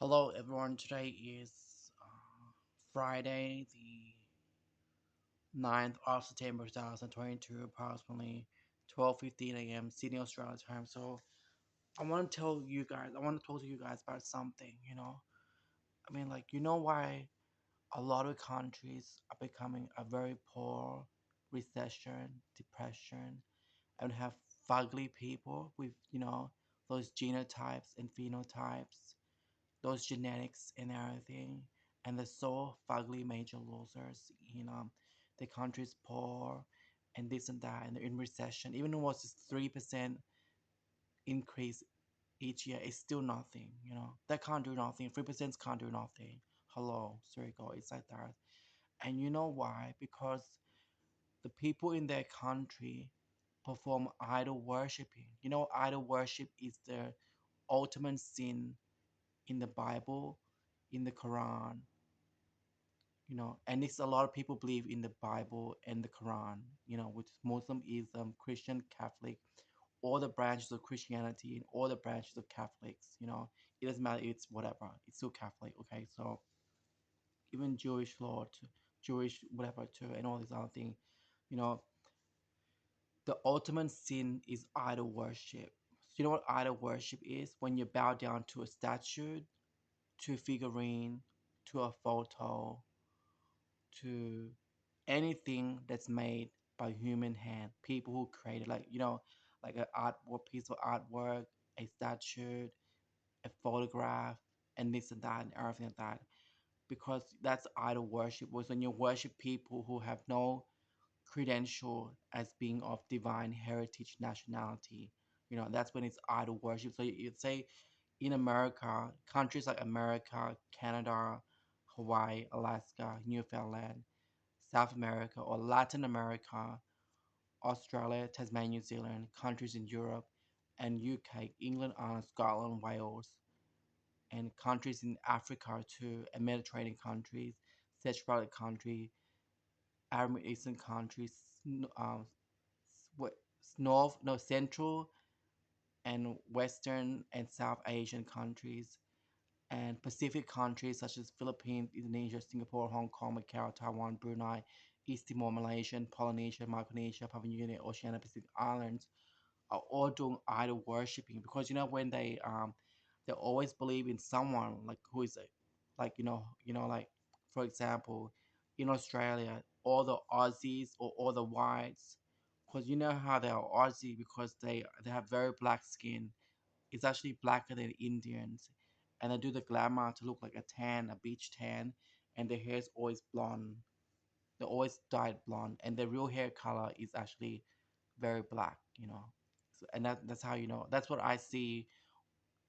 Hello everyone, today is Friday the 9th of September 2022, approximately 12:15 a.m. Sydney, Australia time. So I want to talk to you guys about something, why a lot of countries are becoming a very poor, recession, depression, and have fugly people with, those genotypes and phenotypes, those genetics and everything, and they're so fugly major losers. The country's poor, and this and that, and they're in recession. Even though it was just 3% increase each year, it's still nothing. That can't do nothing. 3% can't do nothing. Hello, sorry, go. It's like that, and you know why? Because the people in their country perform idol worshiping. Idol worship is the ultimate sin in the Bible, in the Quran, and it's a lot of people believe in the Bible and the Quran, which is Muslim, Islam, Christian, Catholic, all the branches of Christianity and all the branches of Catholics. It doesn't matter, it's whatever, it's still Catholic. Okay, so even Jewish law, to Jewish whatever too, and all these other things, you know, the ultimate sin is idol worship. So you know what idol worship is? When you bow down to a statue, to a figurine, to a photo, to anything that's made by human hand, people who created, like an artwork, piece of artwork, a statue, a photograph, and this and that and everything like that. Because that's idol worship, was when you worship people who have no credential as being of divine heritage nationality. That's when it's idol worship. So you'd say in America, countries like America, Canada, Hawaii, Alaska, Newfoundland, South America or Latin America, Australia, Tasmania, New Zealand, countries in Europe, and UK, England, Ireland, Scotland, Wales, and countries in Africa too, and Mediterranean countries, Central country, Arab Eastern countries, what North, no Central and Western and South Asian countries, and Pacific countries such as Philippines, Indonesia, Singapore, Hong Kong, Macau, Taiwan, Brunei, East Timor, Malaysia, Polynesia, Micronesia, Papua New Guinea, Oceania, Pacific Islands are all doing idol worshiping, because when they always believe in someone like who is like like, for example, in Australia, all the Aussies or all the whites, because you know how they are Aussie because they have very black skin. It's actually blacker than Indians, and they do the glamour to look like a tan, a beach tan, and their hair is always blonde. They're always dyed blonde, and their real hair color is actually very black. So, and that's how that's what I see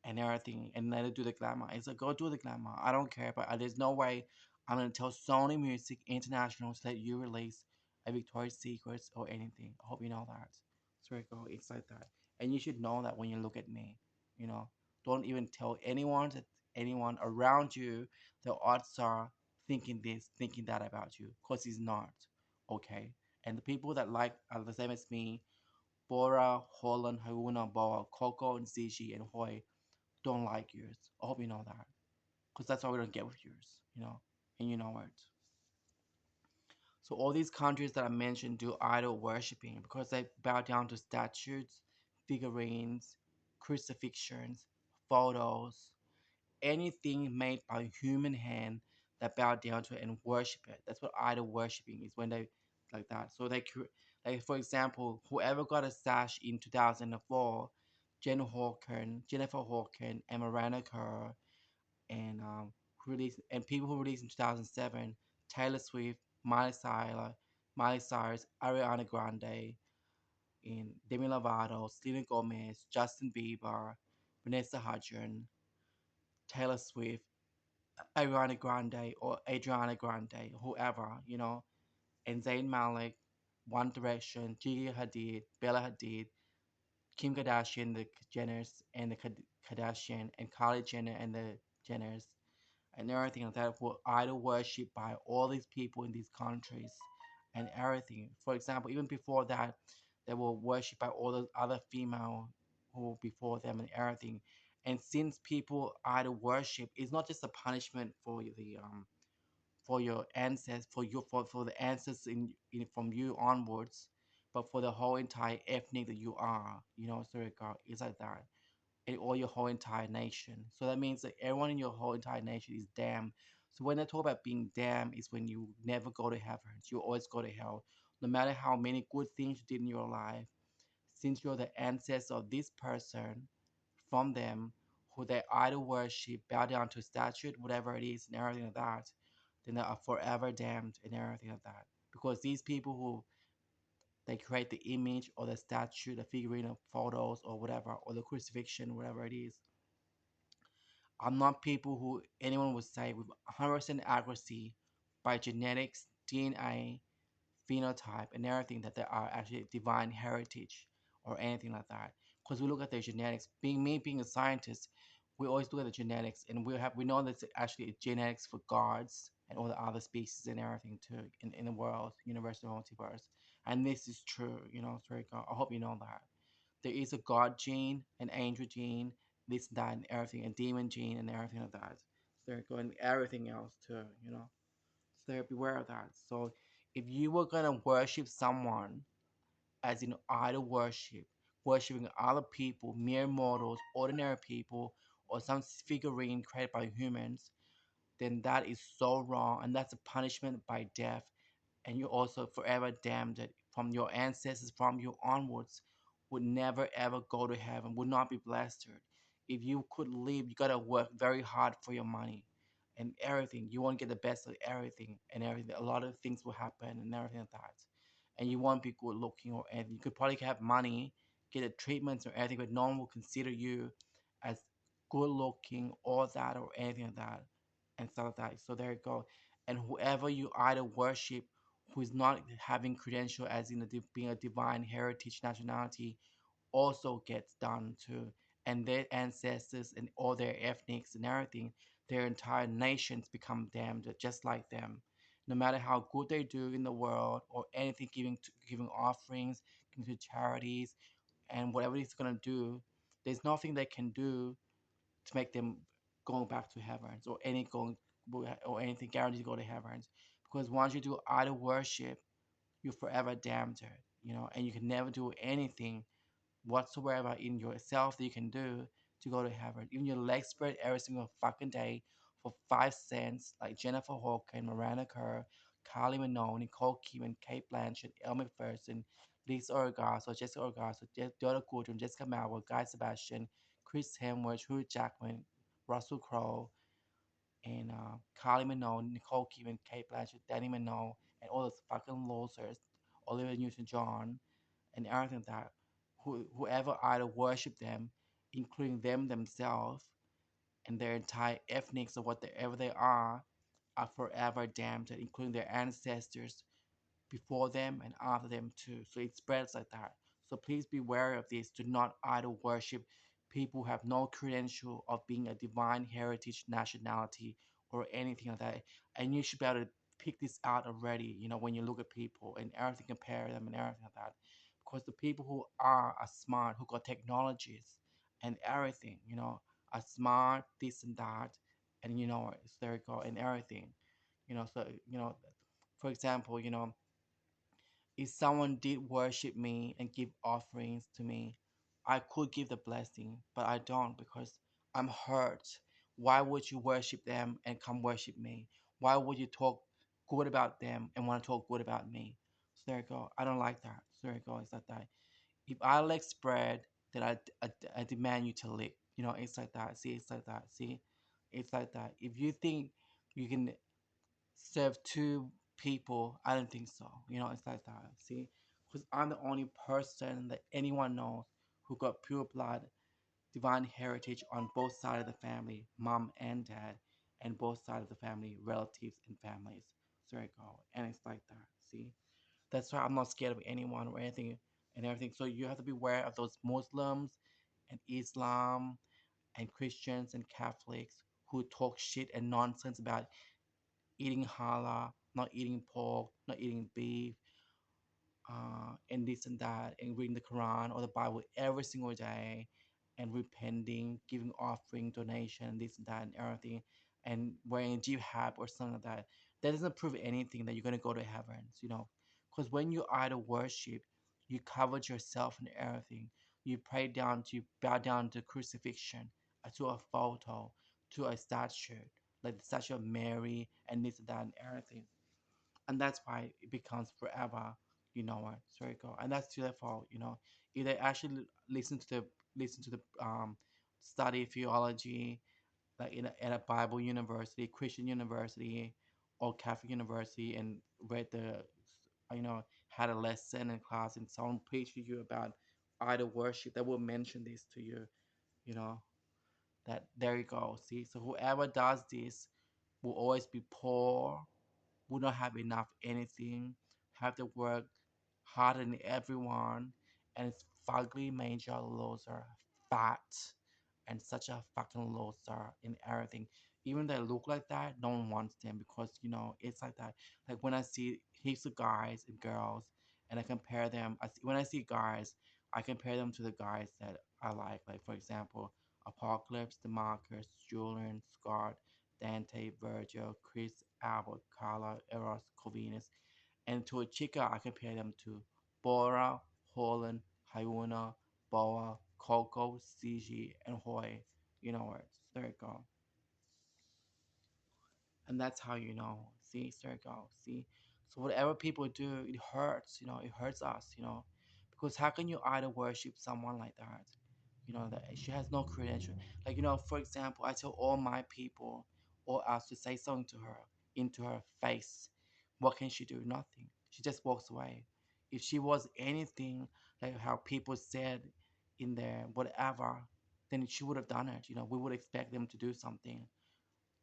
and everything, and then they do the glamour. It's like, go do the glamour. I don't care, but there's no way I'm gonna tell Sony Music International to let you release a Victoria's Secrets or anything. I hope you know that. So it go. It's like that, and you should know that when you look at me. You know, don't even tell anyone around you the odds are thinking this, thinking that about you, cause it's not. Okay, and the people that like are the same as me. Bora, Holland, Haruna, Boa, Coco, and Zizi, and Hoy don't like yours. I hope you know that. Because that's why we don't get with yours. And you know it. So all these countries that I mentioned do idol worshipping because they bow down to statues, figurines, crucifixions, photos, anything made by human hand that bow down to it and worship it. That's what idol worshipping is, when they like that. So like, for example, whoever got a sash in 2004, Jennifer Hawken, and Miranda Kerr, and people who released in 2007, Taylor Swift, Miley Cyrus, Ariana Grande, and Demi Lovato, Selena Gomez, Justin Bieber, Vanessa Hudgens, Taylor Swift, Ariana Grande or Adriana Grande, whoever, and Zayn Malik, One Direction, Gigi Hadid, Bella Hadid, Kim Kardashian, the Jenners, and the Kardashian, and Kylie Jenner and the Jenners, and everything like that were idol worshipped by all these people in these countries and everything. For example, even before that, they were worshipped by all those other female who were before them and everything. And since people idol worship, it's not just a punishment for the for your ancestors, for the ancestors from you onwards, but for the whole entire ethnic that you are, so it's like that, and or your whole entire nation. So that means that everyone in your whole entire nation is damned. So when they talk about being damned, is when you never go to heaven. You always go to hell, no matter how many good things you did in your life. Since you're the ancestor of this person, from them, who they idol worship, bow down to statue, whatever it is, and everything like that, then they are forever damned and everything like that. Because these people who they create the image or the statue, the figurine of photos or whatever, or the crucifixion, whatever it is, are not people who anyone would say with 100% accuracy by genetics, DNA, phenotype, and everything that they are actually divine heritage or anything like that. Because we look at their genetics. Being a scientist, we always look at the genetics, and we know that it's actually genetics for gods and all the other species and everything too in the world, universe, and multiverse. And this is true, it's very good. I hope you know that there is a god gene, an angel gene, this, that, and everything, a demon gene, and everything like that. So they're going everything else too. So beware of that. So if you were gonna worship someone as in idol worship, worshiping other people, mere mortals, ordinary people, or some figurine created by humans, then that is so wrong, and that's a punishment by death, and you're also forever damned that from your ancestors, from you onwards, would never ever go to heaven, would not be blessed. If you could live, you gotta work very hard for your money and everything. You won't get the best of everything and everything. A lot of things will happen and everything like that. And you won't be good looking or anything. You could probably have money, get a treatment or anything, but no one will consider you as good looking or that or anything like that and stuff like that. So there you go. And whoever you either worship who is not having credential as in being a divine heritage nationality also gets done too. And their ancestors and all their ethnics and everything, their entire nations become damned just like them. No matter how good they do in the world or anything, giving offerings, giving to charities, and whatever it's gonna do, there's nothing they can do to make them going back to heavens or anything guaranteed to go to heavens. Because once you do idol worship, you're forever damned, and you can never do anything whatsoever in yourself that you can do to go to heaven. Even your legs spread every single fucking day for 5 cents, like Jennifer Hawkins, Miranda Kerr, Kylie Minogue, Nicole Kidman, Kate Blanchett, Elle McPherson, Lisa Orgazzo, Jessica Orgazzo, Dota Goodrum, Jessica Malwa, Guy Sebastian, Chris Hemsworth, Hugh Jackman, Russell Crowe, and Kylie Minogue, Nicole Kidman, Kate Blanchett, Danny Minogue, and all those fucking losers, Olivia Newton-John, and everything that whoever either worship them, including them themselves and their entire ethnics or whatever they are forever damned, including their ancestors before them and after them too. So it spreads like that. So please be wary of this. Do not idol worship people who have no credential of being a divine heritage nationality or anything like that. And you should be able to pick this out already, when you look at people and everything, compare them and everything like that. Because the people who are smart, who got technologies and everything, are smart, this and that, and hysterical and everything. So for example, if someone did worship me and give offerings to me, I could give the blessing, but I don't because I'm hurt. Why would you worship them and come worship me? Why would you talk good about them and want to talk good about me? So there you go. I don't like that. So there you go. It's like that. If I like spread, then I demand you to lick. It's like that. See, it's like that. See, it's like that. If you think you can serve two people, I don't think so. It's like that. See, because I'm the only person that anyone knows who got pure blood, divine heritage on both sides of the family, mom and dad, and both sides of the family, relatives and families. So there you go. And it's like that. See, that's why I'm not scared of anyone or anything and everything. So you have to be aware of those Muslims and Islam and Christians and Catholics who talk shit and nonsense about eating halal, not eating pork, not eating beef, and this and that, and reading the Quran or the Bible every single day, and repenting, giving offering, donation, this and that and everything, and wearing jihad or something like that, that doesn't prove anything that you're gonna go to heaven, you know. Because when you idol worship, you covered yourself and everything. You pray down to bow down to crucifixion, to a photo, to a statue, like the statue of Mary and this and that and everything. And that's why it becomes forever, you know what, circle. And that's to their fault, you know. If they actually listen to the study theology, like at a Bible university, Christian university, or Catholic university, and read the, you know, had a lesson in class, and someone preached to you about idol worship, that will mention this to you, you know, that there you go. See, so whoever does this will always be poor, would not have enough anything, have to work harder than everyone, and it's fugly major loser, fat, and such a fucking loser in everything. Even they look like that, no one wants them because, you know, it's like that. Like when I see heaps of guys and girls, and I compare them, when I see guys, I compare them to the guys that I like. Like for example, Apocalypse, Demarcus, Julian, Scott, Dante, Virgil, Chris, Albert, Carla, Eros, Corvinus, and to a chica, I compare them to Bora, Holland, Hyuna, Boa, Coco, Cigi, and Hoy. You know where it's there you go. And that's how you know. See, there you go. See, so whatever people do, it hurts. You know, it hurts us. You know, because how can you idol worship someone like that? You know that she has no credential. Like, you know, for example, I tell all my people or us to say something to her into her face. What can she do? Nothing. She just walks away. If she was anything like how people said in their whatever, then she would have done it. You know, we would expect them to do something.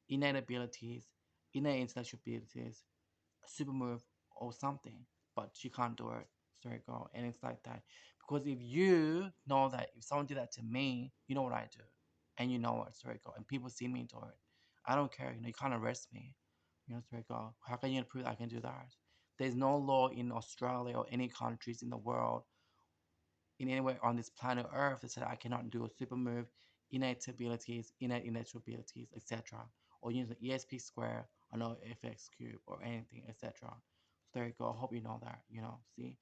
Innate abilities, innate intellectual abilities, super move or something, but she can't do it. So there you go. And it's like that. Because if you know that if someone did that to me, you know what I do. And you know it. So there you go. And people see me do it. I don't care. You know, you can't arrest me. You know, so there you go. How can you prove I can do that? There's no law in Australia or any countries in the world in anywhere on this planet Earth that said I cannot do a super move, innate abilities, innate intellectual abilities, etc. Or use an ESP square or no FX cube or anything, etc. So there you go. I hope you know that, you know, see?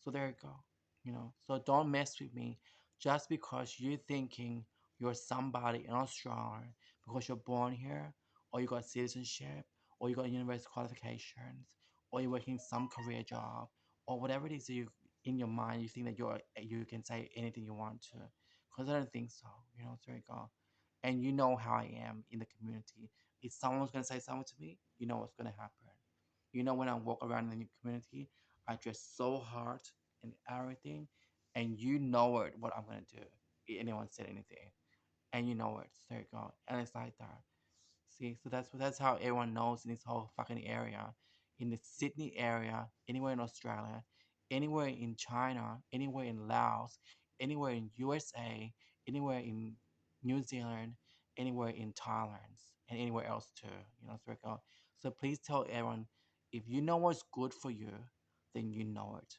So there you go. You know, so don't mess with me just because you're thinking you're somebody in Australia because you're born here, or you got citizenship, or you got university qualifications, or you're working some career job, or whatever it is that you in your mind you think that you can say anything you want to. Because I don't think so. You know, so there you go. And you know how I am in the community. If someone's gonna say something to me, you know what's gonna happen. You know, when I walk around in the community, I dress so hard and everything, and you know it what I'm gonna do. If anyone said anything, and you know it. So there you go. And it's like that. See, so that's how everyone knows in this whole fucking area, in the Sydney area, anywhere in Australia, anywhere in China, anywhere in Laos, anywhere in USA, anywhere in New Zealand, anywhere in Thailand, and anywhere else too. You know, so there you go. So please tell everyone, if you know what's good for you, then you know it.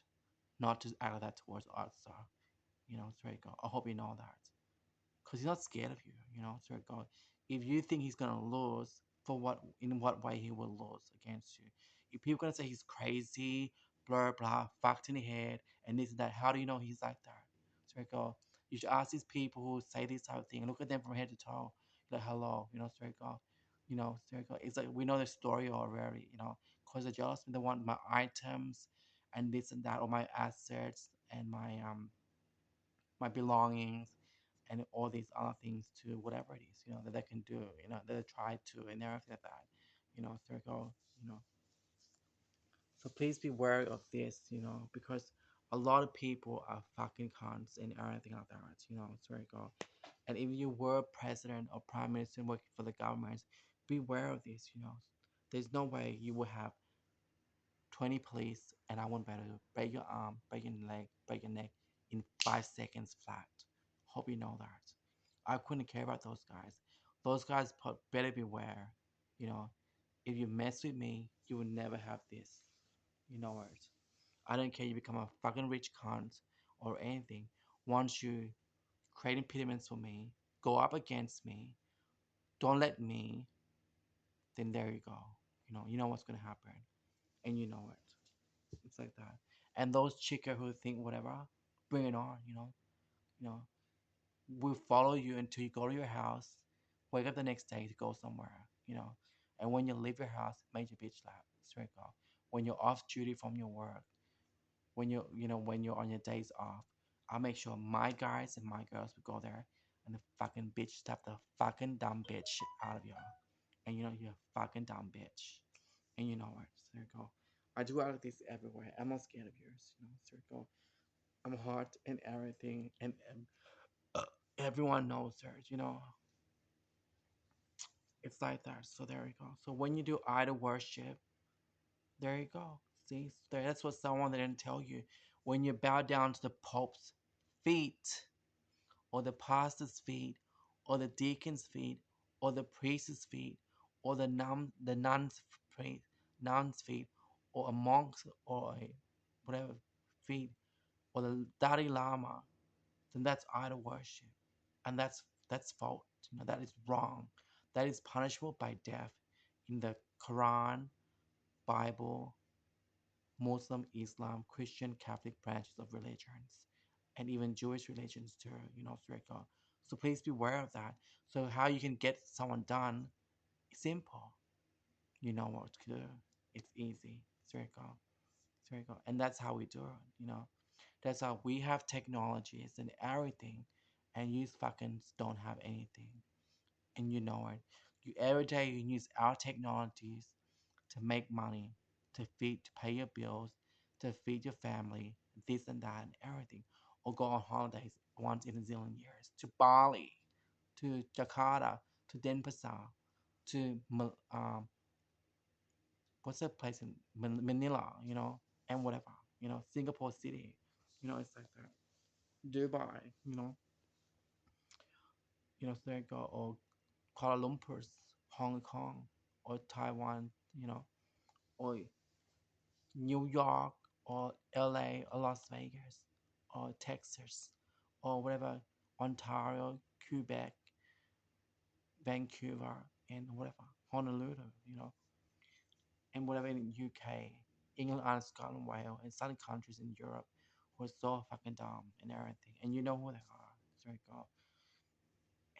Not to act like that towards us. So, you know, so there you go. I hope you know that because he's not scared of you. You know, so God, if you think he's gonna lose, for what in what way he will lose against you? If people gonna say he's crazy, blah blah, fucked in the head, and this and that, how do you know he's like that? So God, you should ask these people who say this type of thing, and look at them from head to toe. Like hello, you know, so God, you know, so God, it's like we know the story already, you know, because they're jealous, they want my items and this and that, or my assets and my belongings and all these other things to whatever it is, you know, that they can do, you know, that they try to and everything like that, you know, so go, you know. So please be wary of this, you know, because a lot of people are fucking cons and everything like that, you know, so go. And if you were president or prime minister working for the government, be aware of this, you know. There's no way you will have 20 police and I won't be able to break your arm, break your leg, break your neck in 5 seconds flat. Hope you know that. I couldn't care about those guys. Those guys better beware. You know, if you mess with me, you will never have this. You know it. I don't care you become a fucking rich cunt or anything. Once you create impediments for me, go up against me, don't let me, then there you go. You know what's gonna happen, and you know it. It's like that. And those chicka who think whatever, bring it on. You know, we'll follow you until you go to your house, wake up the next day to go somewhere. And when you leave your house, major bitch slap, straight go. When you're off duty from your work, when you're on your days off, I'll make sure my guys and my girls will go there and the fucking bitch slap the fucking dumb bitch shit out of you. And you're a fucking dumb bitch. And you know what? So there you go. I do all of this everywhere. I'm not scared of yours. So there you go. I'm hot and everything, and everyone knows her. It's like that. So there you go. So when you do idol worship, there you go. See, that's what someone didn't tell you. When you bow down to the Pope's feet, or the pastor's feet, or the deacon's feet, or the priest's feet, or the feet, nun's feet, or a monk's, or a whatever feet, or the Dalai Lama, then that's idol worship, and that's fault. That is wrong. That is punishable by death in the Quran, Bible, Muslim, Islam, Christian, Catholic branches of religions, and even Jewish religions too. Srika. So please be aware of that. So how you can get someone done is simple. You know what to do. It's easy. Srika. Srika. And that's how we do it. That's how we have technologies and everything, and you fucking don't have anything. And you know it. You every day you use our technologies to make money, to pay your bills, to feed your family, this and that and everything. Or go on holidays once in a zillion years to Bali, to Jakarta, to Denpasar, to what's that place in Manila, and whatever, Singapore City, it's like that. Dubai, so there you go, or Kuala Lumpur, Hong Kong, or Taiwan, or New York, or LA, or Las Vegas, or Texas, or whatever, Ontario, Quebec, Vancouver, and whatever, Honolulu, and whatever in UK, England, Ireland, Scotland, Wales, and certain countries in Europe who are so fucking dumb and everything. And you know who they are. So you go.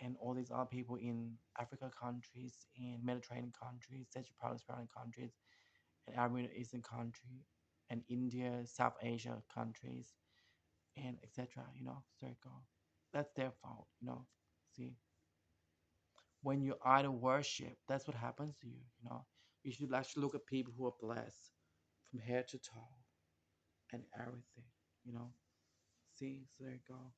And all these other people in Africa countries, in Mediterranean countries, Central Palestinian countries, and Arab Middle Eastern country, and India, South Asia countries, and etc. So you go. That's their fault. See, when you idol worship, that's what happens to you. You should actually look at people who are blessed from head to toe and everything. You know, see, so there you go.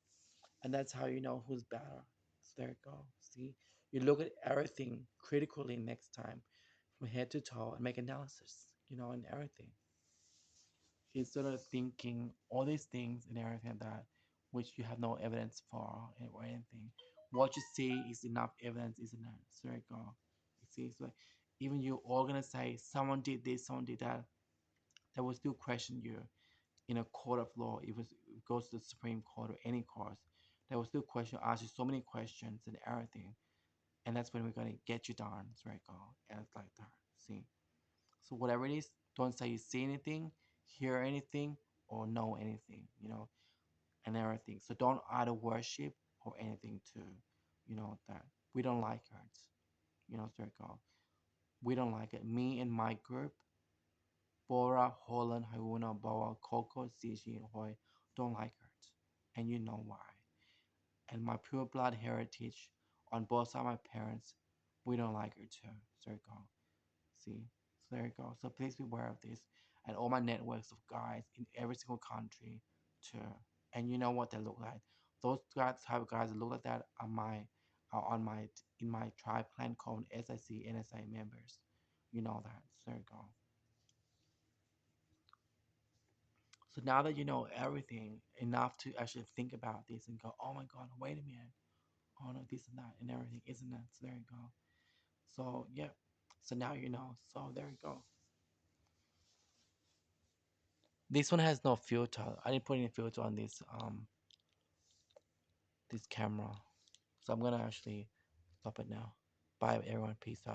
And that's how you know who's better. So there you go. See, you look at everything critically next time from head to toe and make analysis, and everything. Instead of thinking all these things and everything like that, which you have no evidence for or anything. What you see is enough evidence, isn't it? So there you go. You see, so even you all gonna say someone did this, someone did that, they will still question you in a court of law. It goes to the Supreme Court or any court, they will still ask you so many questions and everything. And that's when we're gonna get you done. So there you go. And it's like that. See. So whatever it is, don't say you see anything, hear anything, or know anything, and everything. So don't either worship or anything too, that we don't like it, so we don't like it. Me and my group, Bora, Holland, Hauna, Boa, Coco, Siji, and Hoi, don't like it, and you know why. And my pure blood heritage on both sides of my parents, we don't like it too. So there you go. See, so there you go. So please be aware of this, and all my networks of guys in every single country too. And you know what they look like. Those guys, type of guys that look like that are on my in my tribe clan called SIC NSA members. You know that. So there you go. So now that you know everything enough to actually think about this and go, oh my God, wait a minute, oh no, this and that and everything, isn't it? So there you go. So yeah. So now you know. So there you go. This one has no filter. I didn't put any filter on this this camera. So I'm gonna actually stop it now. Bye everyone. Peace out.